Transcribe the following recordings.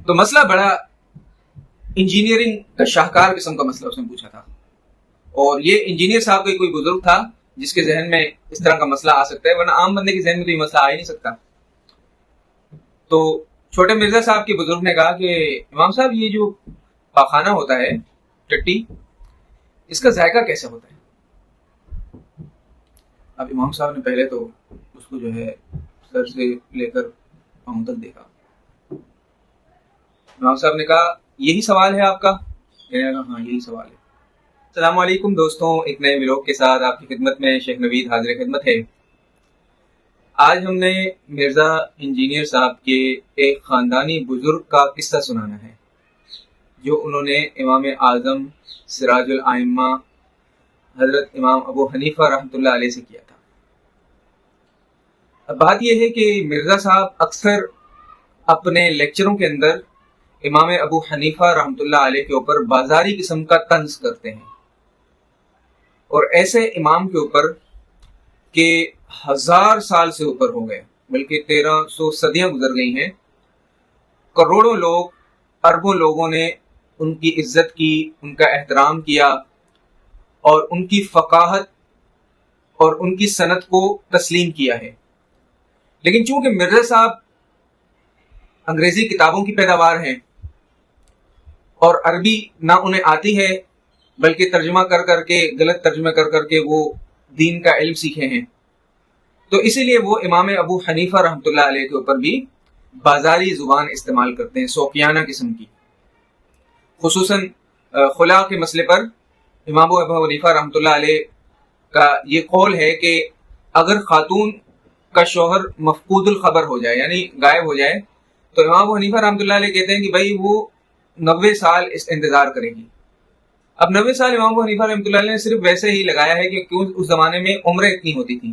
تو مسئلہ بڑا انجینئرنگ کا شاہکار قسم کا مسئلہ اس نے پوچھا تھا، اور یہ انجینئر صاحب کا کوئی بزرگ تھا جس کے ذہن میں اس طرح کا مسئلہ آ سکتا ہے، ورنہ عام بندے کے ذہن میں تو یہ مسئلہ آ ہی نہیں سکتا۔ تو چھوٹے مرزا صاحب کے بزرگ نے کہا کہ امام صاحب یہ جو پاخانہ ہوتا ہے ٹٹی، اس کا ذائقہ کیسے ہوتا ہے؟ اب امام صاحب نے پہلے تو اس کو جو ہے سر سے لے کر پاؤں تک دیکھا۔ امام صاحب نے کہا یہی سوال ہے آپ کا؟ میں نے کہا ہاں یہی سوال ہے۔ السلام علیکم دوستوں، ایک نئے ولاگ کے ساتھ آپ کی خدمت میں شیخ نوید حاضر خدمت ہے۔ آج ہم نے مرزا انجینئر صاحب کے ایک خاندانی بزرگ کا قصہ سنانا ہے جو انہوں نے امام اعظم سراج الائمہ حضرت امام ابو حنیفہ رحمۃ اللہ علیہ سے کیا تھا۔ اب بات یہ ہے کہ مرزا صاحب اکثر اپنے لیکچروں کے اندر امام ابو حنیفہ رحمۃ اللہ علیہ کے اوپر بازاری قسم کا طنز کرتے ہیں، اور ایسے امام کے اوپر کہ 1000 سال سے اوپر ہو گئے، بلکہ 1300 صدیاں گزر گئی ہیں، کروڑوں لوگ، اربوں لوگوں نے ان کی عزت کی، ان کا احترام کیا، اور ان کی فقاہت اور ان کی سند کو تسلیم کیا ہے۔ لیکن چونکہ مرزا صاحب انگریزی کتابوں کی پیداوار ہیں اور عربی نہ انہیں آتی ہے، بلکہ ترجمہ کر کر کے، غلط ترجمہ کر کر کے وہ دین کا علم سیکھے ہیں، تو اسی لیے وہ امام ابو حنیفہ رحمۃ اللہ علیہ کے اوپر بھی بازاری زبان استعمال کرتے ہیں، صوفیانہ قسم کی۔ خصوصاً خلا کے مسئلے پر امام ابو حنیفہ رحمۃ اللہ علیہ کا یہ قول ہے کہ اگر خاتون کا شوہر مفقود الخبر ہو جائے، یعنی غائب ہو جائے، تو امام ابو حنیفہ رحمۃ اللہ علیہ کہتے ہیں کہ بھائی وہ 90 سال اس انتظار کرے گی۔ اب 90 سال امام ابو حنیفہ رحمۃ اللہ علیہ نے صرف ویسے ہی لگایا ہے کہ کیوں اس زمانے میں عمریں اتنی ہوتی تھیں،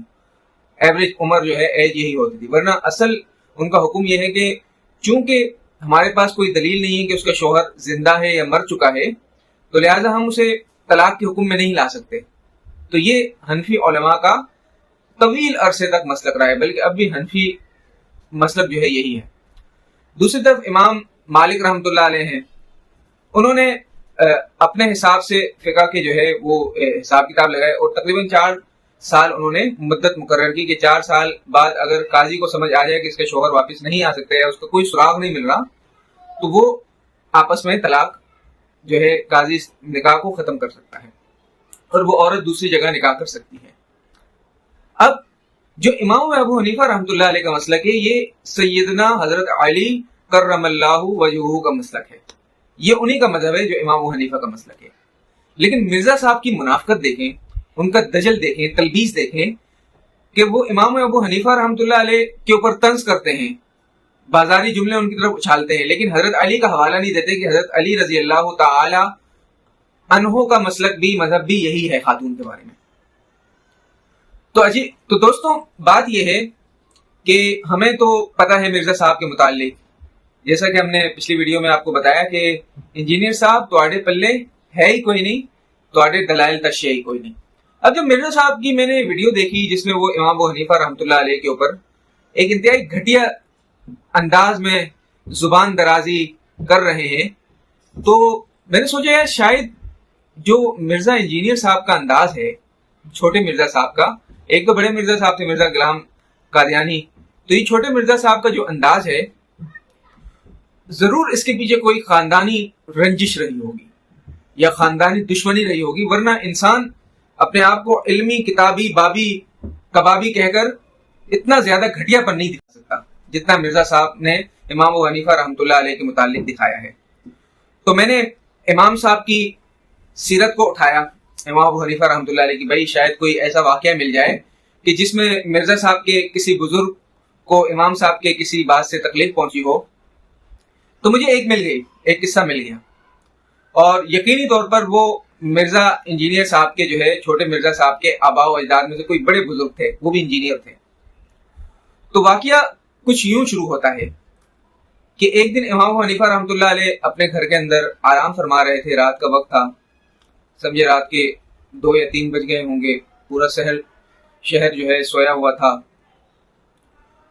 ایوریج عمر جو ہے ایج یہی ہوتی تھی، ورنہ اصل ان کا حکم یہ ہے کہ چونکہ ہمارے پاس کوئی دلیل نہیں ہے کہ اس کا شوہر زندہ ہے یا مر چکا ہے، تو لہٰذا ہم اسے طلاق کے حکم میں نہیں لا سکتے۔ تو یہ حنفی علماء کا طویل عرصے تک مسلک رہا ہے، بلکہ اب بھی حنفی مسلک جو ہے یہی ہے۔ دوسری طرف امام مالک رحمۃ اللہ علیہ ہیں، انہوں نے اپنے حساب سے فقہ کے جو ہے وہ حساب کتاب لگائے، اور تقریباً 4 سال انہوں نے مدت مقرر کی کہ 4 سال بعد اگر قاضی کو سمجھ آ جائے کہ اس کے شوہر واپس نہیں آ سکتے یا اس کا کوئی سراغ نہیں مل رہا، تو وہ آپس میں طلاق جو ہے قاضی نکاح کو ختم کر سکتا ہے، اور وہ عورت دوسری جگہ نکاح کر سکتی ہے۔ اب جو امام ابو حنیفہ رحمۃ اللہ علیہ کا مسلک ہے، یہ سیدنا حضرت علی کرم اللہ وجہہ کا مسلک ہے، یہ انہی کا مذہب ہے جو امام ابو حنیفہ کا مسلک ہے۔ لیکن مرزا صاحب کی منافقت دیکھیں، ان کا دجل دیکھیں، تلبیس دیکھیں کہ وہ امام ابو حنیفہ رحمۃ اللہ علیہ کے اوپر طنز کرتے ہیں، بازاری جملے ان کی طرف اچھالتے ہیں، لیکن حضرت علی کا حوالہ نہیں دیتے کہ حضرت علی رضی اللہ تعالی عنہ کا مسلک بھی، مذہب بھی یہی ہے خاتون کے بارے میں۔ تو دوستوں بات یہ ہے کہ ہمیں تو پتہ ہے مرزا صاحب کے متعلق، جیسا کہ ہم نے پچھلی ویڈیو میں آپ کو بتایا کہ انجینئر صاحب تواڈے پلے ہے ہی کوئی نہیں، تواڈے دلائل تشیع ہی کوئی نہیں۔ اب جب مرزا صاحب کی میں نے ویڈیو دیکھی جس میں وہ امام ابو حنیفہ رحمۃ اللہ علیہ کے اوپر ایک انتہائی گھٹیا انداز میں زبان درازی کر رہے ہیں، تو میں نے سوچا یار شاید جو مرزا انجینئر صاحب کا انداز ہے، چھوٹے مرزا صاحب کا، ایک تو بڑے مرزا صاحب تھے مرزا غلام قادیانی، تو یہ چھوٹے مرزا صاحب کا جو انداز ہے، ضرور اس کے پیچھے کوئی خاندانی رنجش رہی ہوگی یا خاندانی دشمنی رہی ہوگی، ورنہ انسان اپنے آپ کو علمی، کتابی، بابی، کبابی کہہ کر اتنا زیادہ گھٹیا پر نہیں دکھا سکتا جتنا مرزا صاحب نے امام ابو حنیفہ رحمۃ اللہ علیہ کے متعلق دکھایا ہے۔ تو میں نے امام صاحب کی سیرت کو اٹھایا، امام ابو حنیفہ رحمۃ اللہ علیہ کی، بھائی شاید کوئی ایسا واقعہ مل جائے کہ جس میں مرزا صاحب کے کسی بزرگ کو امام صاحب کے کسی بات سے تکلیف پہنچی ہو۔ تو مجھے ایک قصہ مل گیا، اور یقینی طور پر وہ مرزا انجینئر صاحب کے جو ہے چھوٹے مرزا صاحب کے آباء و اجداد میں سے کوئی بڑے بزرگ تھے، وہ بھی انجینئر تھے۔ تو واقعہ کچھ یوں شروع ہوتا ہے کہ ایک دن امام ابو حنیفہ رحمۃ اللہ علیہ اپنے گھر کے اندر آرام فرما رہے تھے، رات کا وقت تھا، سمجھے رات کے 2 یا 3 بج گئے ہوں گے، پورا شہر جو ہے سویا ہوا تھا۔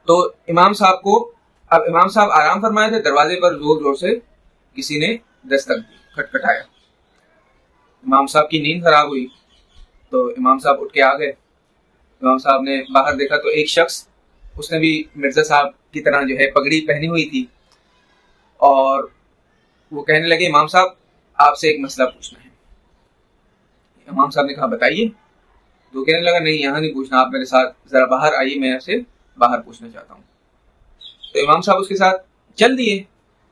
تو امام صاحب کو اب امام صاحب آرام فرمائے تھے, دروازے پر زور زور سے کسی نے دستک دی, کھٹکھٹایا. امام صاحب کی نیند خراب ہوئی تو امام صاحب اٹھ کے آ گئے. امام صاحب نے باہر دیکھا تو ایک شخص, اس نے بھی مرزا صاحب کی طرح جو ہے پگڑی پہنی ہوئی تھی, اور وہ کہنے لگے امام صاحب آپ سے ایک مسئلہ پوچھنا ہے. امام صاحب نے کہا بتائیے. تو کہنے لگا نہیں یہاں نہیں پوچھنا, آپ میرے ساتھ ذرا باہر آئیے, میں آپ سے باہر پوچھنا چاہتا ہوں. تو امام صاحب اس کے ساتھ چل دیے.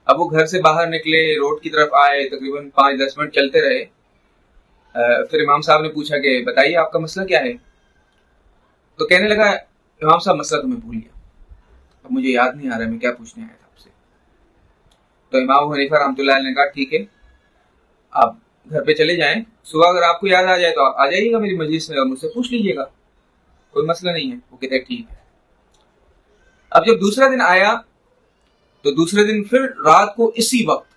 اب وہ گھر سے باہر نکلے, روڈ کی طرف آئے, تقریباً 5-10 منٹ چلتے رہے. پھر امام صاحب نے پوچھا کہ بتائیے آپ کا مسئلہ کیا ہے. تو کہنے لگا امام صاحب مسئلہ تو میں بھول گیا, اب مجھے یاد نہیں آ رہا میں کیا پوچھنے آیا تھا آپ سے. تو امام ابو حنیفہ رحمۃ اللہ علیہ نے کہا ٹھیک ہے آپ گھر پہ چلے جائیں, صبح اگر آپ کو یاد آ جائے تو آپ آ جائیے گا میری مجلس میں اور مجھ سے پوچھ لیجیے گا, کوئی مسئلہ نہیں ہے. وہ کہتے ٹھیک ہے. اب جب دوسرا دن آیا تو دوسرے دن پھر رات کو اسی وقت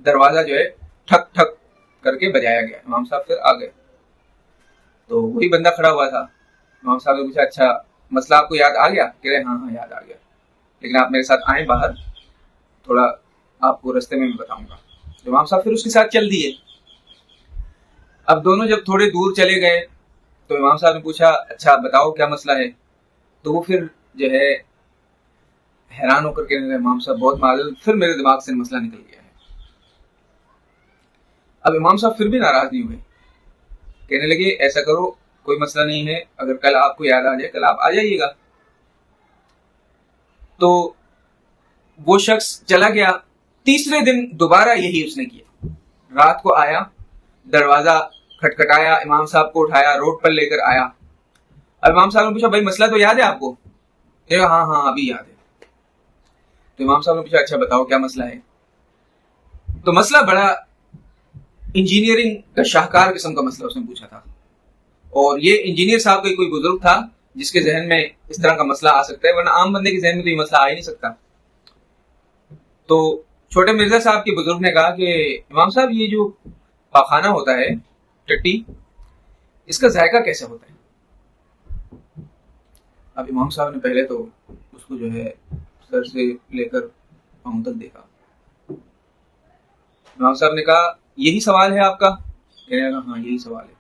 دروازہ جو ہے ٹھک ٹھک کر کے بجایا گیا. امام صاحب پھر آ گئے تو وہی بندہ کھڑا ہوا تھا. امام صاحب نے پوچھا اچھا مسئلہ آپ کو یاد آ گیا؟ کہہ رہے ہاں یاد آ گیا, لیکن آپ میرے ساتھ آئیں باہر, تھوڑا آپ کو رستے میں بتاؤں گا. تو امام صاحب پھر اس کے ساتھ چل دیے. اب دونوں جب تھوڑے دور چلے گئے تو امام صاحب نے پوچھا اچھا بتاؤ کیا مسئلہ ہے. تو وہ پھر جو ہے حیران ہو کر کہنے لگے امام صاحب بہت معذرت, پھر میرے دماغ سے مسئلہ نکل گیا ہے. اب امام صاحب پھر بھی ناراض نہیں ہوئے, کہنے لگے ایسا کرو کوئی مسئلہ نہیں ہے, اگر کل آپ کو یاد آ جائے کل آپ آ جائیے گا. تو وہ شخص چلا گیا. تیسرے دن دوبارہ یہی اس نے کیا. رات کو آیا, دروازہ کھٹکھٹایا, امام صاحب کو اٹھایا, روڈ پر لے کر آیا. اب امام صاحب نے پوچھا بھائی مسئلہ تو یاد ہے آپ کو؟ ہاں ہاں ابھی یاد ہے. تو امام صاحب نے پوچھا اچھا بتاؤ کیا مسئلہ ہے. تو مسئلہ بڑا انجینئرنگ کا شاہکار قسم کا مسئلہ اس نے پوچھا تھا, اور یہ انجینئر صاحب کا کوئی بزرگ تھا جس کے ذہن میں اس طرح کا مسئلہ آ سکتا ہے, ورنہ عام بندے کے ذہن میں تو یہ مسئلہ آ ہی نہیں سکتا. تو چھوٹے مرزا صاحب کے بزرگ نے کہا کہ امام صاحب یہ جو پاخانہ ہوتا ہے ٹٹی, اس کا ذائقہ کیسے ہوتا ہے؟ اب امام صاحب نے پہلے تو اس کو جو ہے سر سے لے کر پاؤں تک دیکھا. امام صاحب نے کہا یہی سوال ہے آپ کا؟ کہنے لگا ہاں یہی سوال ہے.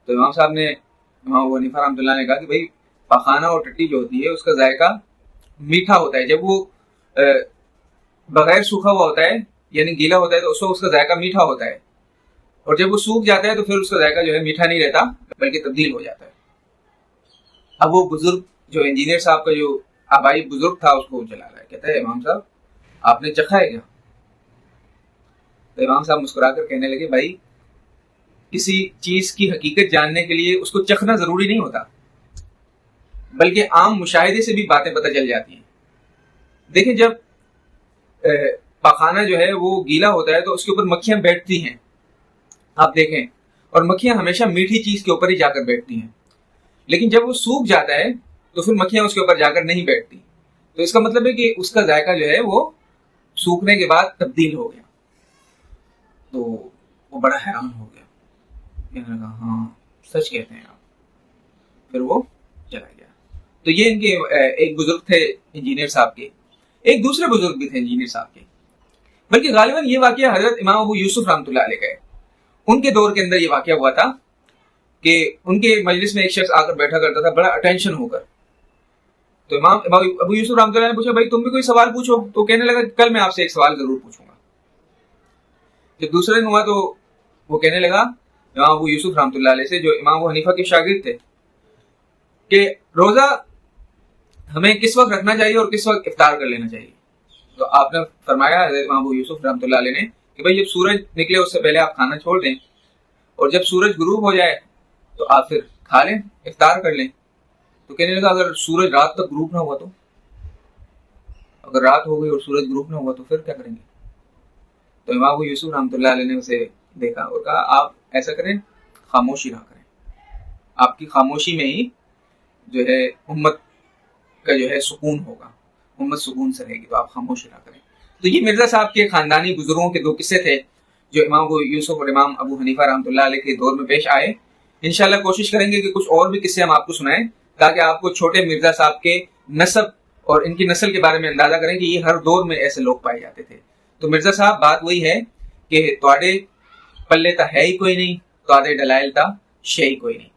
تو امام صاحب نے, امام ابو حنیفہ رحمۃ اللہ نے کہا کہ بھائی پاخانہ اور ٹٹی جو ہوتی ہے اس کا ذائقہ میٹھا ہوتا ہے. جب وہ بغیر سوکھا ہوا ہوتا ہے یعنی گیلا ہوتا ہے تو اس کا ذائقہ میٹھا ہوتا ہے, اور جب وہ سوکھ جاتا ہے تو پھر اس کا ذائقہ جو ہے میٹھا نہیں رہتا بلکہ تبدیل ہو جاتا ہے. اب وہ بزرگ جو انجینئر صاحب کا جو آبائی بزرگ تھا اس کو چلا رہا ہے, کہتا ہے امام صاحب آپ نے چکھا ہے کیا؟ تو امام صاحب مسکرا کر کہنے لگے بھائی کسی چیز کی حقیقت جاننے کے لیے اس کو چکھنا ضروری نہیں ہوتا, بلکہ عام مشاہدے سے بھی باتیں پتہ چل جاتی ہیں. دیکھیں جب پاخانہ جو ہے وہ گیلا ہوتا ہے تو اس کے اوپر مکھیاں بیٹھتی ہیں, آپ دیکھیں, اور مکھیاں ہمیشہ میٹھی چیز کے اوپر ہی جا کر بیٹھتی ہیں. لیکن جب وہ سوکھ جاتا ہے تو پھر مکھیاں اس کے اوپر جا کر نہیں بیٹھتی. تو اس کا مطلب ہے کہ اس کا ذائقہ جو ہے وہ سوکھنے کے بعد تبدیل ہو گیا. تو وہ بڑا حیران ہو گیا, کہنے لگا ہاں سچ کہتے ہیں آپ. پھر وہ چلا گیا. تو یہ ان کے ایک بزرگ تھے انجینئر صاحب کے. ایک دوسرے بزرگ بھی تھے انجینئر صاحب کے, بلکہ غالباً یہ واقعہ حضرت امام ابو یوسف رحمۃ اللہ علیہ کا ہے. ان کے دور کے اندر یہ واقعہ ہوا تھا کہ ان کے مجلس میں ایک شخص آ کر بیٹھا کرتا تھا بڑا اٹینشن ہو کر. تو امام ابو یوسف رحمۃ اللہ نے پوچھا بھائی تم بھی کوئی سوال پوچھو. تو کہنے لگا کل میں آپ سے ایک سوال ضرور پوچھوں گا. جب دوسرے دن ہوا تو وہ کہنے لگا امام ابو یوسف رحمۃ اللہ علیہ سے, جو امام ابو حنیفہ کے شاگرد تھے, کہ روزہ ہمیں کس وقت رکھنا چاہیے اور کس وقت افطار کر لینا چاہیے. تو آپ نے فرمایا حضرت امام ابو یوسف رحمۃ اللہ علیہ نے کہ بھائی جب سورج نکلے اس سے پہلے آپ کھانا چھوڑ دیں, اور جب سورج غروب ہو جائے تو آپ پھر کھا لیں, افطار کر لیں. تو کہنے لگا اگر سورج رات تک غروب نہ ہوا تو, اگر رات ہو گئی اور سورج غروب نہ ہوا تو پھر کیا کریں گے؟ تو امام ابو یوسف رحمۃ اللہ علیہ نے اسے دیکھا اور کہا آپ ایسا کریں, خاموشی رہا کریں. آپ کی خاموشی میں ہی جو ہے امت کا جو ہے سکون ہوگا, امت سکون سے رہے گی, تو آپ خاموشی رہا کریں. تو یہ مرزا صاحب کے خاندانی بزرگوں کے دو قصے تھے جو امام ابو یوسف اور امام ابو حنیفہ رحمۃ اللہ علیہ کے دور میں پیش آئے. انشاءاللہ کوشش کریں گے کہ کچھ اور بھی قصے ہم آپ کو سنائیں تاکہ آپ کو چھوٹے مرزا صاحب کے نسب اور ان کی نسل کے بارے میں اندازہ کریں کہ یہ ہر دور میں ایسے لوگ پائے جاتے تھے. تو مرزا صاحب بات وہی ہے کہ تواڈے پلے تا ہے ہی کوئی نہیں، تواڈے ڈلائل تا شے ہی کوئی نہیں.